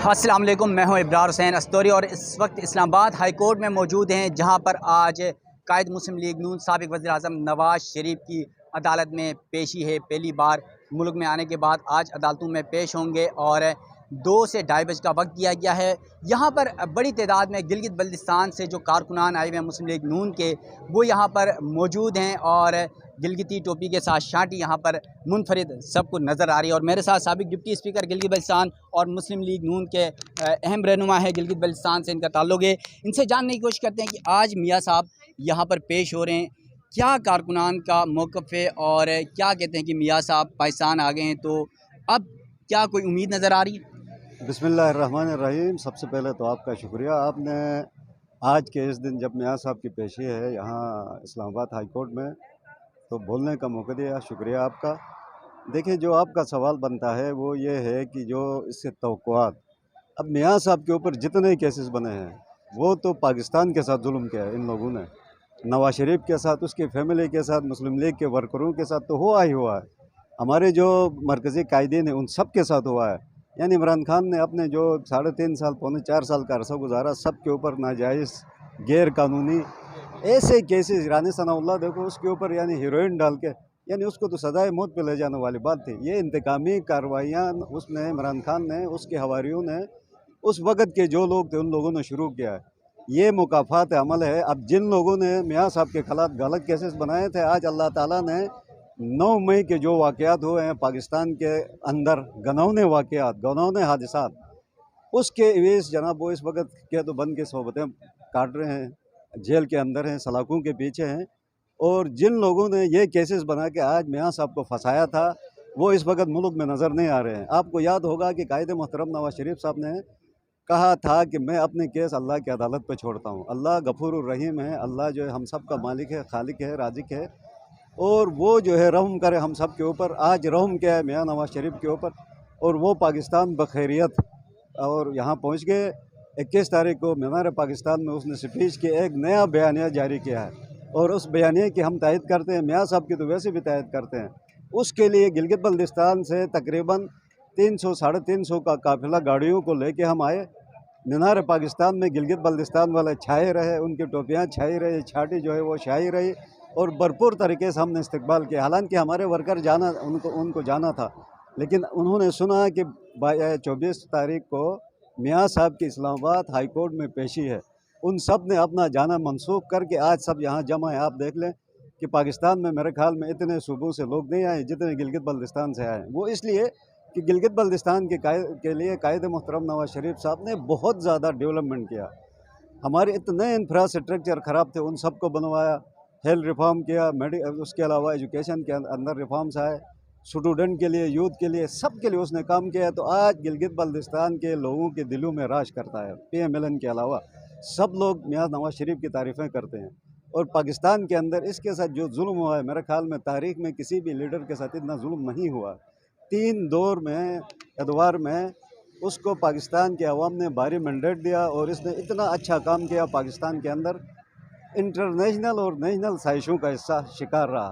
अस्सलाम वालेकुम, मैं हूं इब्रार हुसैन अस्तोरी और इस वक्त इस्लामाबाद हाई कोर्ट में मौजूद हैं, जहां पर आज कायद मुस्लिम लीग नून साबिक़ वज़ीर आज़म नवाज़ शरीफ की अदालत में पेशी है। पहली बार मुल्क में आने के बाद आज अदालतों में पेश होंगे और 2 से ढाई बजे का वक्त दिया गया है। यहाँ पर बड़ी तादाद में गिलगित बल्तिस्तान से जो कारकुनान आए हुए हैं मुस्लिम लीग नून के, वो यहाँ पर मौजूद हैं और गिलगिती टोपी के साथ शांटी यहाँ पर मुनफरिद सबको नज़र आ रही है। और मेरे साथ साबिक़ डिप्टी स्पीकर गिलगित बल्तिस्तान और मुस्लिम लीग नून के अहम रहनुमा है, गिलगित बल्तिस्तान से इनका ताल्लुक़ है। इनसे जानने की कोशिश करते हैं कि आज मियाँ साहब यहाँ पर पेश हो रहे हैं, क्या कारकुनान का मौक़िफ़ है और क्या कहते हैं कि मियाँ साहब पाकिस्तान आ गए हैं, तो अब क्या कोई उम्मीद नज़र आ रही है? बिस्मिल्लाहिर्रहमानिर्रहीम। सबसे पहले तो आपका शुक्रिया, आपने आज के इस दिन जब मियाँ साहब की पेशी है यहाँ इस्लामाबाद हाई कोर्ट में, तो बोलने का मौका दिया, शुक्रिया आपका। देखिए, जो आपका सवाल बनता है वो ये है कि जो इससे तवक्कुआत, अब मियाँ साहब के ऊपर जितने केसेस बने हैं वो तो पाकिस्तान के साथ जुल्म किया है इन लोगों ने, नवाज शरीफ के साथ, उसकी फैमिली के साथ, मुस्लिम लीग के वर्करों के साथ तो हुआ ही हुआ है, हमारे जो मरकज़ी कायदीन हैं उन सब के साथ हुआ है। यानी इमरान खान ने अपने जो 3.5 साल पौने 4 साल का अरसा गुजारा, सब के ऊपर नाजायज़ गैर कानूनी ऐसे केसेस, रानी सनाउल्लाह देखो उसके ऊपर यानी हीरोइन डाल के, यानी उसको तो सज़ाए मौत पे ले जाने वाली बात थी। ये इंतकामी कार्रवाइयाँ उसने, इमरान खान ने, उसके हवारियों ने, उस वक़्त के जो लोग थे उन लोगों ने शुरू किया है। ये मुकाफ़ात अमल है। अब जिन लोगों ने मियाँ साहब के खिलाफ गलत केसेस बनाए थे, आज अल्लाह ताला ने 9 मई के जो वाक़यात हुए हैं पाकिस्तान के अंदर, घिनौने वाक़यात, घिनौने हादसात, उसके एवज़ जनाब वो इस वक्त कैद बंद की सोबतें काट रहे हैं, जेल के अंदर हैं, सलाखों के पीछे हैं। और जिन लोगों ने ये केसेस बना के आज मियाँ साहब को फंसाया था, वो इस वक्त मुल्क में नज़र नहीं आ रहे हैं। आपको याद होगा कि कायदे मोहतरम नवाज शरीफ साहब ने कहा था कि मैं अपने केस अल्लाह की अदालत पर छोड़ता हूँ। अल्लाह गफूरुर रहीम है, अल्लाह जो है हम सब का मालिक है, खालिक है, राज़िक है, और वो जो है रहम करे हम सब के ऊपर। आज रहम किया है मियाँ नवाज शरीफ के ऊपर, और वो पाकिस्तान बखैरियत और यहाँ पहुँच गए। 21 तारीख को मीनार पाकिस्तान में उसने स्पीच की एक नया बयानिया जारी किया है, और उस बयानिए की हम तायद करते हैं, मियाँ साहब की तो वैसे भी तायद करते हैं। उसके लिए गिलगित बल्तिस्तान से तकरीबन 300 साढ़े 300 का काफ़िला गाड़ियों को लेके हम आए। मीनार पाकिस्तान में गिलगित बल्तिस्तान वाले छाए रहे, उनकी टोपियाँ छाई रही, छाटी जो है वो छाई रही, और भरपूर तरीके से हमने इस्तकबाल किया। हालांकि हमारे वर्कर उनको जाना था, लेकिन उन्होंने सुना कि 24 तारीख को मियाँ साहब की इस्लामाबाद हाई कोर्ट में पेशी है। उन सब ने अपना जाना मनसूख करके आज सब यहाँ जमा है। आप देख लें कि पाकिस्तान में मेरे ख्याल में इतने सूबों से लोग नहीं आए जितने गिलगित बल्तिस्तान से आए। वो इसलिए कि गिलगित बल्तिस्तान के लिए कायद मोहतरम नवाज शरीफ साहब ने बहुत ज़्यादा डेवलपमेंट किया। हमारे इतने इंफ्रास्ट्रक्चर ख़राब थे, उन सब को बनवाया, हेल्थ रिफॉर्म किया, उसके अलावा एजुकेशन के अंदर रिफॉर्म्स आए, स्टूडेंट के लिए, यूथ के लिए, सब के लिए उसने काम किया। तो आज गिलगित बल्तिस्तान के लोगों के दिलों में राज करता है। PMLN के अलावा सब लोग मियाँ नवाज शरीफ की तारीफ़ें करते हैं। और पाकिस्तान के अंदर इसके साथ जो जुल्म हुआ है, मेरे ख्याल में तारीख़ में किसी भी लीडर के साथ इतना जुल्म नहीं हुआ। 3 दौर में, अदवार में उसको पाकिस्तान के अवाम ने भारी मैंडेट दिया, और इसने इतना अच्छा काम किया पाकिस्तान के अंदर, इंटरनेशनल और नेशनल साजिशों का हिस्सा शिकार रहा।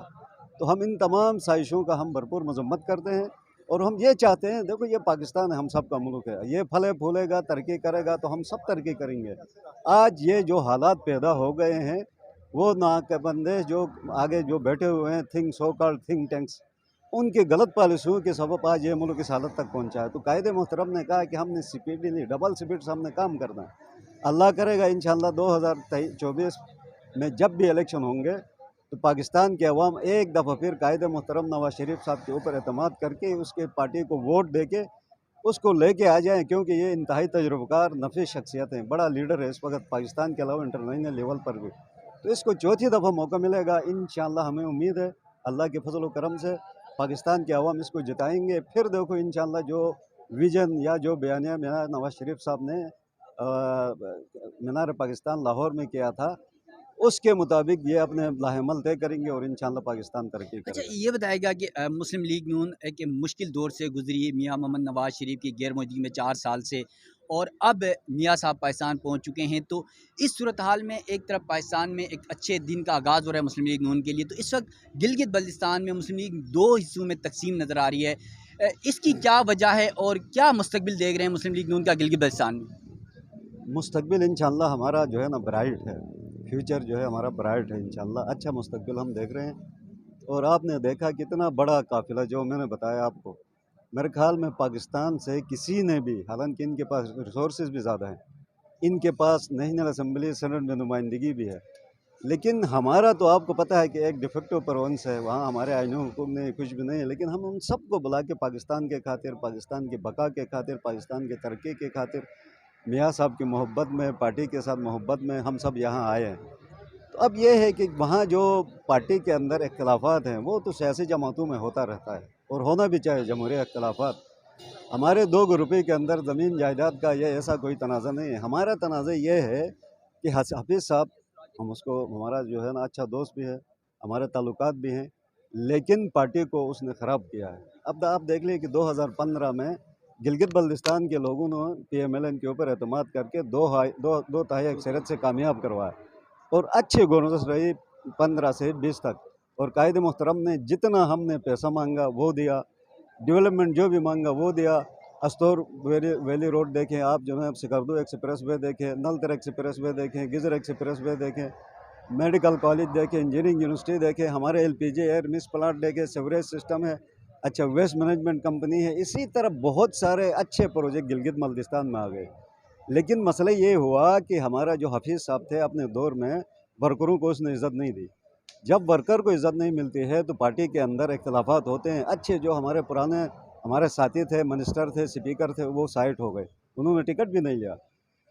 तो हम इन तमाम साजिशों का हम भरपूर मजम्मत करते हैं, और हम ये चाहते हैं, देखो ये पाकिस्तान है, हम सब का मुल्क है, ये फले फूलेगा, तरक्की करेगा तो हम सब तरक्की करेंगे। आज ये जो हालात पैदा हो गए हैं, वो नाकबंदे जो आगे जो बैठे हुए हैं, सो कॉल्ड थिंक टैंक्स, उनकी गलत पॉलिसियों के सबब आज ये मुल्क इस हालत तक पहुँचा है। तो कायदे मोहतरम ने कहा कि हमने स्पीडली, डबल स्पीड से हमने काम करना है। अल्लाह करेगा इंशाअल्लाह 2024 में जब भी इलेक्शन होंगे तो पाकिस्तान के अवाम एक दफ़ा फिर कायदे मोहतरम नवाज शरीफ साहब के ऊपर एतमाद करके उसके पार्टी को वोट दे के उसको लेके आ जाएँ, क्योंकि ये इंतहाई तजुर्बेकार नफी शख्सियत हैं, बड़ा लीडर है इस वक्त पाकिस्तान के अलावा इंटरनेशनल लेवल पर भी। तो इसको चौथी दफ़ा मौका मिलेगा इंशाअल्लाह, हमें उम्मीद है अल्लाह के फजल व करम से पाकिस्तान के अवाम इसको जिताएंगे। फिर देखो इंशाअल्लाह जो विज़न या जो बयानिया मियाँ नवाज शरीफ साहब ने मीनार पाकिस्तान लाहौर में किया था, उसके मुताबिक ये अपने लाहेमल तय करेंगे, और इंशाअल्लाह पाकिस्तान तरक्की अच्छा, करेगा। ये बताएगा कि मुस्लिम लीग नून एक मुश्किल दौर से गुजरी है मियाँ मोहम्मद नवाज शरीफ की गैर मौजूदगी में 4 साल से, और अब मियाँ साहब पाकिस्तान पहुंच चुके हैं। तो इस सूरत हाल में एक तरफ पाकिस्तान में एक अच्छे दिन का आगाज़ हो रहा है मुस्लिम लीग नून के लिए, तो इस वक्त गिलगित बल्तिस्तान में मुस्लिम लीग 2 हिस्सों में तकसीम नज़र आ रही है। इसकी क्या वजह है और क्या मुस्तकबिल देख रहे हैं मुस्लिम लीग नून का गिलगित बल्तिस्तान में? मुस्तकबिल इंशाल्लाह हमारा जो है ना ब्राइट है। फ्यूचर जो है हमारा ब्राइट है इंशाल्लाह, अच्छा मुस्तकबिल हम देख रहे हैं। और आपने देखा कितना बड़ा काफ़िला जो मैंने बताया आपको, मेरे ख़्याल में पाकिस्तान से किसी ने भी, हालांकि इनके पास रिसोर्सेज भी ज़्यादा हैं, इनके पास नेशनल असम्बली सेनेट में नुमाइंदगी भी है, लेकिन हमारा तो आपको पता है कि एक डिफेक्टिव प्रोविंस है, वहाँ हमारे आईन हुकूम नहीं, कुछ भी नहीं है, लेकिन हम उन सबको बुला के पाकिस्तान के खातिर, पाकिस्तान की बका के खातिर, पाकिस्तान की तरक्की के खातिर, मियाँ साहब की मोहब्बत में, पार्टी के साथ मोहब्बत में हम सब यहाँ आए हैं। तो अब ये है कि वहाँ जो पार्टी के अंदर इख्तलाफात हैं वो तो सियासी जमातों में होता रहता है और होना भी चाहिए जमहूरी इख्तलाफात। हमारे दो ग्रुपी के अंदर ज़मीन जायदाद का ये ऐसा कोई तनाज़ा नहीं है। हमारा तनाज़ा ये है कि हाफिज़ साहब, हम उसको, हमारा जो है ना अच्छा दोस्त भी है, हमारे ताल्लुकात भी हैं, लेकिन पार्टी को उसने ख़राब किया है। अब आप देख लीजिए कि 2015 में गिलगित बल्तिस्तान के लोगों ने PMLN के ऊपर एतमाद करके दो तिहाई अक्सरियत से कामयाब करवाया और अच्छी गवर्नेंस रही 15 से 20 तक। और कायदे मोहतरम ने जितना हमने पैसा मांगा वो दिया, डेवलपमेंट जो भी मांगा वो दिया। अस्तौर वैली रोड देखें आप, जो है सिकरदू एक्सप्रेस वे देखें, नलतर एक्सप्रेस वे देखें, गिजर एक्सप्रेस वे देखें, मेडिकल कॉलेज देखें, इंजीनियरिंग यूनिवर्सिटी देखें, हमारे LPG एयर मिस प्लांट देखें, सीवरेज सिस्टम है, अच्छा वेस्ट मैनेजमेंट कंपनी है। इसी तरह बहुत सारे अच्छे प्रोजेक्ट गिलगित बल्तिस्तान में आ गए। लेकिन मसला ये हुआ कि हमारा जो हफीज़ साहब थे अपने दौर में वर्करों को उसने इज़्ज़त नहीं दी। जब वर्कर को इज़्ज़त नहीं मिलती है तो पार्टी के अंदर इख्तलाफात होते हैं। अच्छे जो हमारे पुराने हमारे साथी थे, मिनिस्टर थे, स्पीकर थे, वो साइड हो गए, उन्होंने टिकट भी नहीं लिया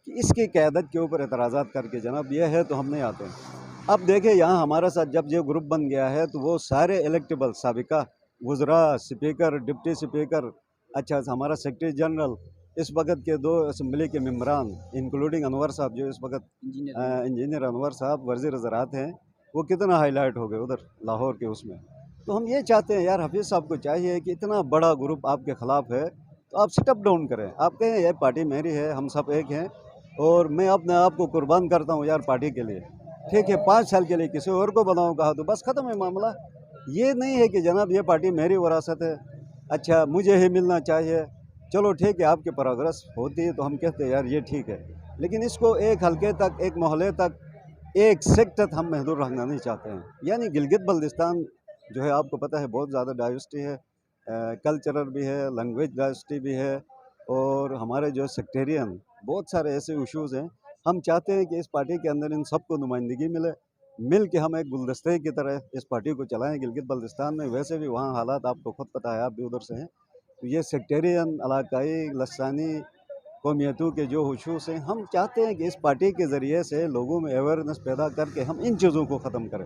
कि इसकी क़यादत के ऊपर एतराज़ात करके जनाब ये है तो हम नहीं आते हैं। अब देखिए यहाँ हमारे साथ जब ये ग्रुप बन गया है तो वो सारे इलेक्टेबल साबिका वज़रा, स्पीकर, डिप्टी स्पीकर, अच्छा हमारा सेक्रेटरी जनरल, इस वक्त के दो असम्बली के मेम्बरान इंक्लूडिंग अनवर साहब, जो इस वक्त इंजीनियर अनवर साहब वज़ीर ज़राअत हैं, वो कितना हाईलाइट हो गए उधर लाहौर के उसमें। तो हम ये चाहते हैं यार, हफीज़ साहब को चाहिए कि इतना बड़ा ग्रुप आपके ख़िलाफ़ है तो आप स्टेप डाउन करें। आप कहें ये पार्टी मेरी है, हम सब एक हैं और मैं अपने आप को कुर्बान करता हूँ यार पार्टी के लिए। ठीक है, 5 साल के लिए किसी और को बनाऊँ कहा तो बस ख़त्म है मामला। ये नहीं है कि जनाब ये पार्टी मेरी विरासत है, अच्छा मुझे ही मिलना चाहिए। चलो ठीक है, आपकी प्रोग्रेस होती है तो हम कहते हैं यार ये ठीक है, लेकिन इसको एक हल्के तक, एक मोहल्ले तक, एक सेक्ट तक हम महदूद रखना नहीं चाहते हैं। यानी गिलगित बल्तिस्तान जो है आपको पता है बहुत ज़्यादा डाइवर्सिटी है, कल्चरल भी है, लैंग्वेज डाइवर्सिटी भी है, और हमारे जो सेक्टेरियन बहुत सारे ऐसे इशूज़ हैं। हम चाहते हैं कि इस पार्टी के अंदर इन सबको नुमाइंदगी मिले, मिल के हम एक गुलदस्ते की तरह इस पार्टी को चलाएं गिलगित बल्तिस्तान में। वैसे भी वहाँ हालात आपको खुद पता है, आप भी उधर से हैं, तो ये सेक्टेरियन, इलाकाई, लसानी कौमियतों के जो हुशूस हैं, हम चाहते हैं कि इस पार्टी के ज़रिए से लोगों में अवेयरनेस पैदा करके हम इन चीज़ों को ख़त्म करें।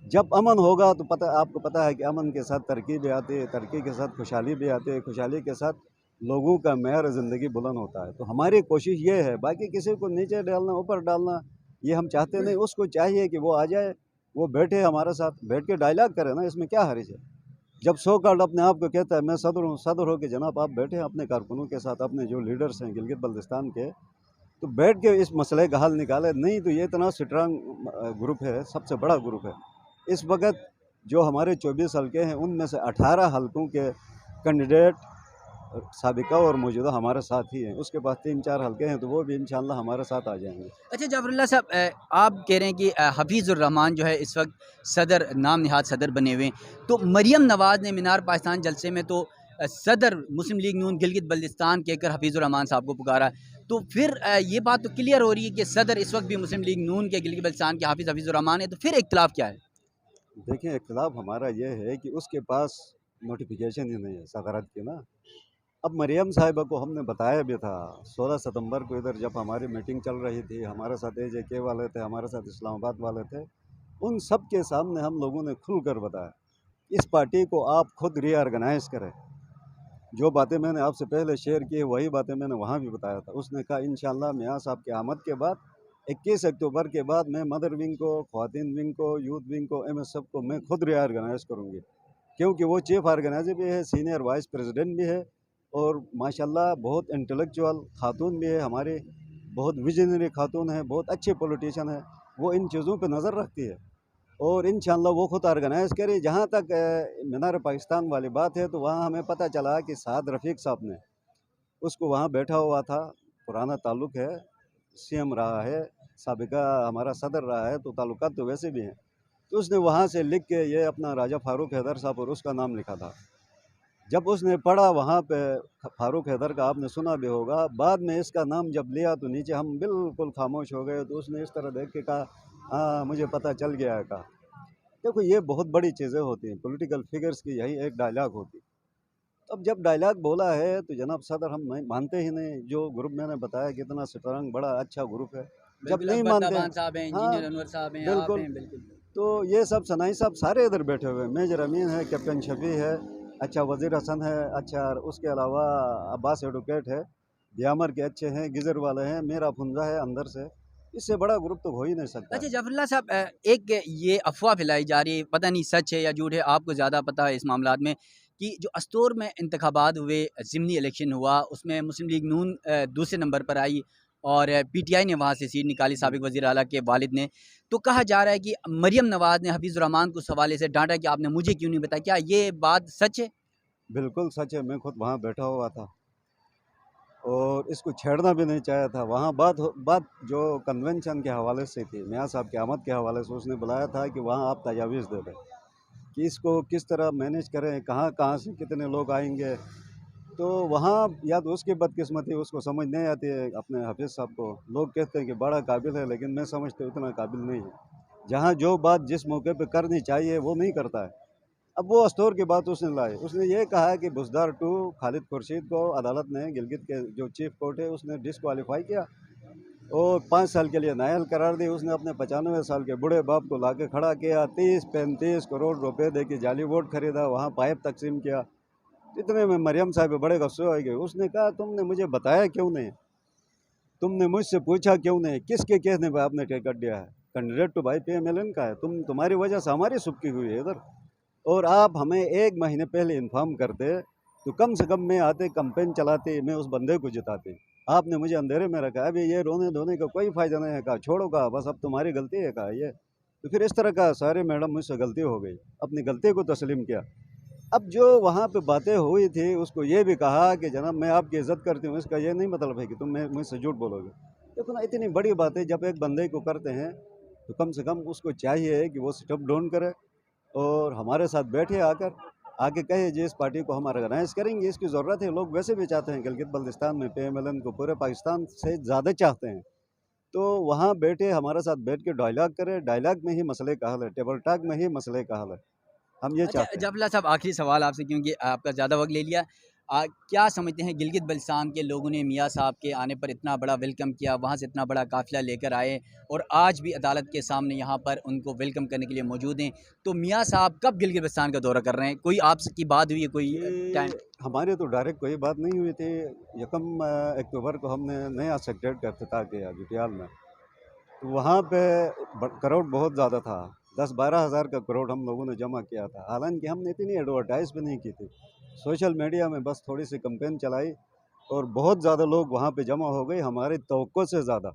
जब अमन होगा तो आपको पता है कि अमन के साथ तरक्की भी आती है, तरक्की के साथ खुशहाली भी आती है, खुशहाली के साथ लोगों का मेयार ज़िंदगी बुलंद होता है। तो हमारी कोशिश ये है, बाकी किसी को नीचे डालना, ऊपर डालना, ये हम चाहते नहीं। उसको चाहिए कि वो आ जाए, वो बैठे हमारे साथ, बैठ के डायलॉग करे ना, इसमें क्या हर्ज है। जब सो कॉल्ड अपने आप को कहता है मैं सदर हूँ, सदर हो के जनाब आप बैठे अपने कारकुनों के साथ, अपने जो लीडर्स हैं गिलगित बल्तिस्तान के, तो बैठ के इस मसले का हल निकाले। नहीं तो ये इतना स्ट्रांग ग्रुप है, सबसे बड़ा ग्रुप है इस वक्त। जो हमारे 24 हल्के हैं उनमें से 18 हल्कों के कैंडिडेट साबिका और मौजूदा हमारे साथ ही हैं। उसके बाद 3-4 हल्के हैं तो वो भी इंशाल्लाह हमारे साथ आ जाएंगे। अच्छा जाफरुल्लाह साहब, आप कह रहे हैं कि हफीज़ुर रहमान जो है इस वक्त सदर, नाम निहाद सदर बने हुए हैं, तो मरियम नवाज़ ने मीनार पाकिस्तान जलसे में तो सदर मुस्लिम लीग नून गिलगित बल्तिस्तान कहकर हफीज़ुर रहमान साहब को पुकारा। तो फिर ये बात तो क्लियर हो रही है कि सदर इस वक्त भी मुस्लिम लीग नून के गिलगित बल्तिस्तान के हफीज़ुर रहमान है, तो फिर इख्तिलाफ क्या है? देखिए इख्तिलाफ हमारा ये है कि उसके पास नोटिफिकेशन ही नहीं है सदारत की ना। अब मरियम साहिबा को हमने बताया भी था 16 सितंबर को, इधर जब हमारी मीटिंग चल रही थी, हमारे साथ AJK वाले थे, हमारे साथ इस्लामाबाद वाले थे, उन सब के सामने हम लोगों ने खुल कर बताया इस पार्टी को आप खुद रीऑर्गेनाइज करें। जो बातें मैंने आपसे पहले शेयर की है वही बातें मैंने वहाँ भी बताया था। उसने कहा इंशाल्लाह मियाँ साहब की आमद के बाद 21 अक्टूबर के बाद मैं मदर विंग को, ख्वातीन विंग को, यूथ विंग को, MSF को मैं खुद रीऑर्गेनाइज करूँगी, क्योंकि वो चीफ ऑर्गेनाइजर भी है, सीनियर वाइस प्रेसिडेंट भी है, और माशाल्लाह बहुत इंटेलेक्चुअल खातून भी है हमारी, बहुत विजनरी खातून है, बहुत अच्छे पॉलिटिशियन है। वो इन चीज़ों पे नज़र रखती है और इंशाअल्लाह वो खुद ऑर्गेनाइज करे। जहाँ तक मीनार पाकिस्तान वाली बात है, तो वहाँ हमें पता चला कि साद रफ़ीक साहब ने उसको वहाँ बैठा हुआ था, पुराना ताल्लुक़ है, सीएम रहा है, साबिका हमारा सदर रहा है, तो ताल्लुकात तो वैसे भी हैं। तो उसने वहाँ से लिख के ये अपना राजा फ़ारूक हैदर साहब और उसका नाम लिखा था। जब उसने पढ़ा वहाँ पे, फ़ारूक हैदर का आपने सुना भी होगा, बाद में इसका नाम जब लिया तो नीचे हम बिल्कुल खामोश हो गए। तो उसने इस तरह देख के कहा, हाँ मुझे पता चल गया है। कहा देखो ये बहुत बड़ी चीज़ें होती हैं, पॉलिटिकल फिगर्स की यही एक डायलॉग होती है। अब जब डायलॉग बोला है तो जनाब सदर हम नहीं मानते ही नहीं। जो ग्रुप मैंने बताया कितना स्ट्रांग बड़ा अच्छा ग्रुप है, जब बिल्कुल, नहीं अकबर मानते हैं। ताबान साहब हैं, हाँ इंजीनियर अनवर साहब हैं, आप बिल्कुल। हैं, बिल्कुल। तो ये सब सनाई साहब सारे इधर बैठे हुए हैं, मेजर अमीन है, कैप्टन शफी है, अच्छा वज़ीर हसन है, अच्छा उसके अलावा अब्बास एडवोकेट है, दियामर के अच्छे हैं, गिजर वाले हैं, मेरा फुंजा है अंदर से। इससे बड़ा ग्रुप तो हो ही नहीं सकता अच्छा है। जाफरुल्लाह साहब, एक ये अफ़वाह फैलाई जा रही है, पता नहीं सच है या झूठ है, आपको ज़्यादा पता है इस मामलात में, कि जो अस्तोर में इंतखाबात हुए, ज़िमनी इलेक्शन हुआ, उसमें मुस्लिम लीग नून दूसरे नंबर पर आई और पीटीआई ने वहाँ से सीट निकाली, जी, साबिक़ वज़ीर आला के वालिद ने। तो कहा जा रहा है कि मरियम नवाज़ ने हफ़ीज़ुर रहमान को उस हवाले से डाँटा कि आपने मुझे क्यों नहीं बताया, क्या ये बात सच है? बिल्कुल सच है, मैं खुद वहाँ बैठा हुआ था और इसको छेड़ना भी नहीं चाहा था। वहाँ बात जो कन्वेंशन के हवाले से थी, मियाँ साहब की आमद के हवाले से उसने बुलाया था कि वहाँ आप तजावीज़ दे दें कि इसको किस तरह मैनेज करें, कहाँ-कहाँ से कितने लोग आएँगे। तो वहाँ या तो उसकी बदकिस्मती उसको समझ नहीं आती है अपने हाफ़िज़ साहब को। लोग कहते हैं कि बड़ा काबिल है, लेकिन मैं समझता हूँ इतना काबिल नहीं है। जहाँ जो बात जिस मौके पे करनी चाहिए वो नहीं करता है। अब वो अस्तोर की बात उसने लाई। उसने ये कहा कि बुज़दार 2 खालिद खुर्शीद को अदालत ने गिलगित के जो चीफ़ कोर्ट है उसने डिसक्वालीफ़ाई किया और 5 साल के लिए नाअहल करार दी। उसने अपने 95 साल के बूढ़े बाप को लाके खड़ा किया, 30-35 करोड़ रुपए दे के जाली वोट खरीदा, वहाँ पाइप तक़सीम किया। इतने में मरियम साहब बड़े गुस्से हो गए। उसने कहा तुमने मुझे बताया क्यों नहीं? तुमने मुझसे पूछा क्यों नहीं? किसके कहने पे आपने टिकट दिया है? कैंडिडेट तो भाई पीएमएलएन का है। तुम्हारी वजह से हमारी सुबकी हुई है इधर। और आप हमें 1 महीने पहले इन्फॉर्म करते, तो कम से कम मैं आते कैंपेन चलाते, मैं उस बंदे को जिताते। आपने मुझे अंधेरे में रखा। अभी ये रोने-धोने का कोई फ़ायदा नहीं है। कहा छोड़ो, कहा बस अब तुम्हारी गलती है, कहा ये। तो फिर इस तरह का सारे मैडम मुझसे गलती हो गई। अपनी गलती को तस्लीम किया। अब जो वहाँ पे बातें हुई थी उसको ये भी कहा कि जनाब मैं आपकी इज़्ज़त करती हूँ, इसका ये नहीं मतलब है कि तुम मैं मुझसे झूठ बोलोगे। देखो ना इतनी बड़ी बातें जब एक बंदे को करते हैं, तो कम से कम उसको चाहिए कि वो स्टेप डाउन करे और हमारे साथ बैठे आके कहे जी इस पार्टी को हम ऑर्गेनाइज़ करेंगे, इसकी ज़रूरत है। लोग वैसे भी चाहते हैं गिलगित बल्तिस्तान में पीएमएलएन को पूरे पाकिस्तान से ज़्यादा चाहते हैं। तो वहाँ बैठे हमारे साथ बैठ के डायलॉग करें, डायलॉग में ही मसले का हल है, टेबल टॉक में ही मसले का हल है। हम ये अच्छा चाहते हैं। जाफरुल्लाह साहब, आखिरी सवाल आपसे, क्योंकि आपका ज़्यादा वक़्त ले लिया। क्या समझते हैं गिलगित बल्तिस्तान के लोगों ने मियाँ साहब के आने पर इतना बड़ा वेलकम किया, वहाँ से इतना बड़ा काफ़िला लेकर आए और आज भी अदालत के सामने यहाँ पर उनको वेलकम करने के लिए मौजूद हैं। तो मियाँ साहब कब गिलगित बल्तिस्तान का दौरा कर रहे हैं? कोई आपकी बात हुई है, कोई टाइम? जी, हमारे तो डायरेक्ट कोई बात नहीं हुई थी। यकम अक्टूबर को हमने नया सेक्रेटेरिएट का इफ्तिताह किया जुटियाल में। तो वहाँ पे क्राउड बहुत ज़्यादा था। 10-12 हज़ार का क्राउड हम लोगों ने जमा किया था। हालाँकि हमने इतनी एडवर्टाइज़ भी नहीं की थी। सोशल मीडिया में बस थोड़ी-सी कैंपेन चलाई और बहुत ज़्यादा लोग वहाँ पे जमा हो गए, हमारी तवक्को से ज़्यादा।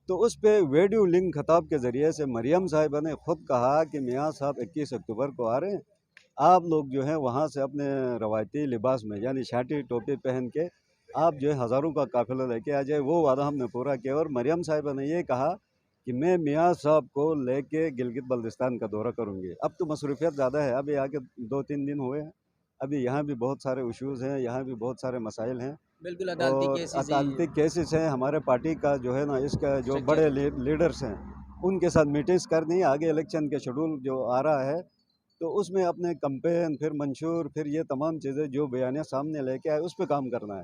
तो उस पे वीडियो लिंक खिताब के ज़रिए से मरियम साहिबा ने खुद कहा कि मियाँ साहब 21 अक्टूबर को आ रहे हैं। आप लोग जो है वहाँ से अपने रवायती लिबास में यानी शाटी टोपी पहन के आप जो है हज़ारों का काफ़िला लेके आ जाए। वो वादा हमने पूरा किया और मरियम साहिबा ने ये कहा कि मैं मियाँ साहब को लेके गिलगित बल्तिस्तान का दौरा करूँगी। अब तो मसरूफ़ियत ज़्यादा है, अभी आके 2-3 दिन हुए हैं। अभी यहाँ भी बहुत सारे इश्यूज़ हैं, यहाँ भी बहुत सारे मसाइल हैं बिल्कुल, अदालती और केसेज़ अदालती हैं, केसेस हैं। हमारे पार्टी का जो है ना इसका जो स्ट्रक्चर। बड़े लीडर्स हैं, उनके साथ मीटिंग्स करनी है। आगे इलेक्शन के शेड्यूल जो आ रहा है तो उसमें अपने कैंपेन फिर मंशूर फिर ये तमाम चीज़ें जो बयानियाँ सामने लेके आए उस पे काम करना है।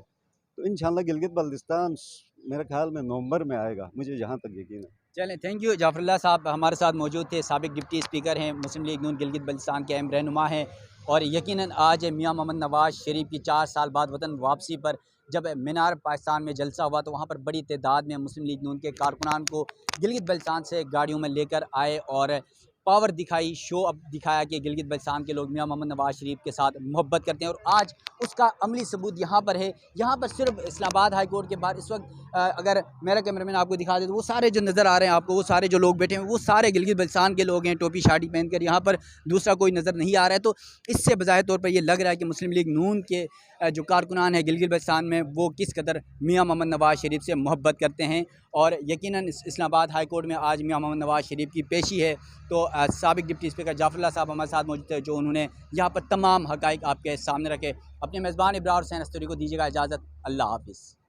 तो इंशाल्लाह गिलगित बल्तिस्तान मेरे ख़्याल में नवंबर में आएगा, मुझे जहाँ तक यकीन है। चलें, थैंक यू। जाफरुल्लाह साहब हमारे साथ मौजूद थे, साबिक़ डिप्टी स्पीकर हैं, मुस्लिम लीग नून गिलगित बल्तिस्तान के अहम रहनुमा हैं और यकीनन आज मियाँ मोहम्मद नवाज़ शरीफ की 4 साल बाद वतन वापसी पर जब मीनार पाकिस्तान में जलसा हुआ, तो वहाँ पर बड़ी तादाद में मुस्लिम लीग नून के कारकुनान को गिलगित बल्तिस्तान से गाड़ियों में लेकर आए और पावर दिखाई, शो अब दिखाया कि गिलगित बल्तिस्तान के लोग मियाँ मोहम्मद नवाज़ शरीफ के साथ मोहब्बत करते हैं और आज उसका अमली सबूत यहाँ पर है। यहाँ पर सिर्फ इस्लामाबाद हाई कोर्ट के बाहर इस वक्त अगर मेरा कैमरामैन आपको दिखा दे तो वो सारे जो नज़र आ रहे हैं आपको, वो सारे जो लोग बैठे हैं वो सारे गिलगित बल्तिस्तान के लोग हैं, टोपी शाड़ी पहनकर। यहाँ पर दूसरा कोई नज़र नहीं आ रहा है। तो इससे बज़ाहिर तौर पर ये लग रहा है कि मुस्लिम लीग नून के जो कारकुनान हैं गिलगित बल्तिस्तान में, वो किस कदर मियाँ मोहम्मद नवाज़ शरीफ से मोहब्बत करते हैं। और यकीनन इस्लामाबाद हाई कोर्ट में आज मियाँ मोहम्मद नवाज़ शरीफ की पेशी है। तो साबिक़ डिप्टी स्पीकर जाफरुल्लाह साहब हमारे साथ मौजूद थे, जो उन्होंने यहाँ पर तमाम हक़ाइक़ आपके सामने रखे। अपने मेज़बान इब्रार हुसैन अस्तरी को दीजिएगा इजाज़त। अल्लाह हाफ़िज़।